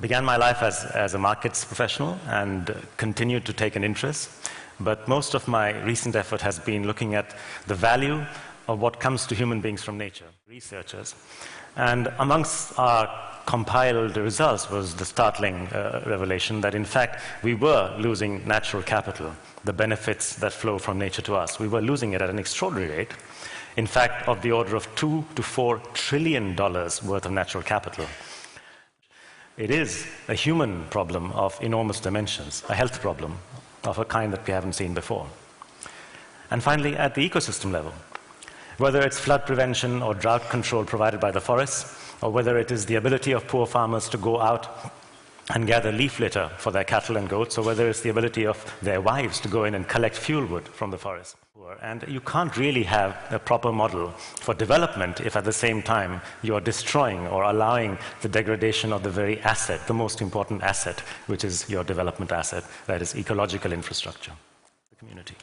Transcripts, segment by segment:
began my life as a markets professional and continued to take an interest. But most of my recent effort has been looking at the value of what comes to human beings from nature, researchers. And amongst our compiled results was the startling revelation that, in fact, we were losing natural capital, the benefits that flow from nature to us. We were losing it at an extraordinary rate, in fact, of the order of $2 to $4 trillion worth of natural capital. It is a human problem of enormous dimensions, a health problem of a kind that we haven't seen before. And finally, at the ecosystem level, whether it's flood prevention or drought control provided by the forests, or whether it is the ability of poor farmers to go out and gather leaf litter for their cattle and goats, or whether it's the ability of their wives to go in and collect fuel wood from the forest. And you can't really have a proper model for development if at the same time you are destroying or allowing the degradation of the very asset, the most important asset, which is your development asset, that is ecological infrastructure, the community.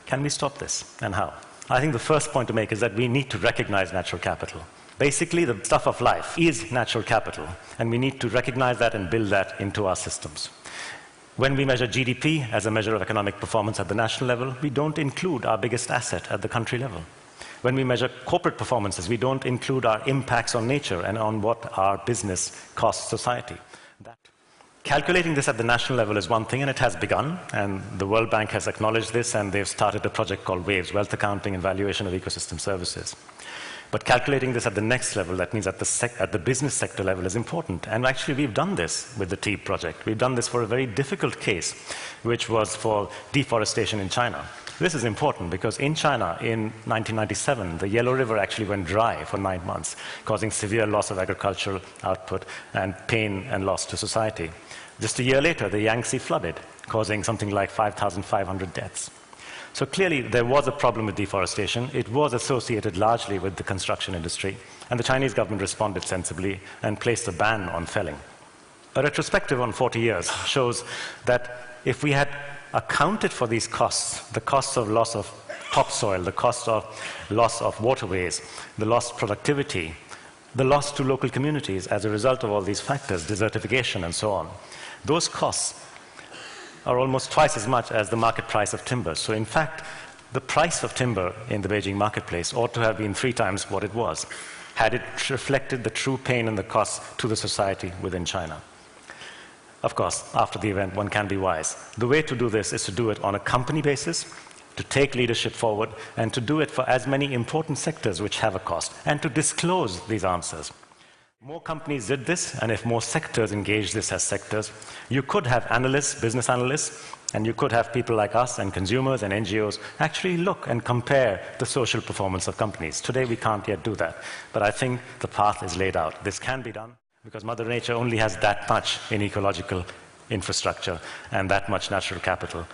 Can we stop this, and how? I think the first point to make is that we need to recognize natural capital. Basically, the stuff of life is natural capital, and we need to recognize that and build that into our systems. When we measure GDP as a measure of economic performance at the national level, we don't include our biggest asset at the country level. When we measure corporate performances, we don't include our impacts on nature and on what our business costs society. Calculating this at the national level is one thing, and it has begun, and the World Bank has acknowledged this, and they've started a project called WAVES, Wealth Accounting and Valuation of Ecosystem Services. But calculating this at the next level, that means at the business sector level, is important. And actually, we've done this with the TEEP project. We've done this for a very difficult case, which was for deforestation in China. This is important because in China, in 1997, the Yellow River actually went dry for 9 months, causing severe loss of agricultural output and pain and loss to society. Just a year later, the Yangtze flooded, causing something like 5,500 deaths. So clearly, there was a problem with deforestation. It was associated largely with the construction industry, and the Chinese government responded sensibly and placed a ban on felling. A retrospective on 40 years shows that if we had accounted for these costs, the costs of loss of topsoil, the cost of loss of waterways, the lost productivity, the loss to local communities as a result of all these factors, desertification and so on, those costs are almost twice as much as the market price of timber. So in fact, the price of timber in the Beijing marketplace ought to have been 3 times what it was, had it reflected the true pain and the costs to the society within China. Of course, after the event, one can be wise. The way to do this is to do it on a company basis, to take leadership forward, and to do it for as many important sectors which have a cost, and to disclose these answers. More companies did this, and if more sectors engaged this as sectors, you could have analysts, business analysts, and you could have people like us and consumers and NGOs actually look and compare the social performance of companies. Today, we can't yet do that, but I think the path is laid out. This can be done because Mother Nature only has that much in ecological infrastructure and that much natural capital.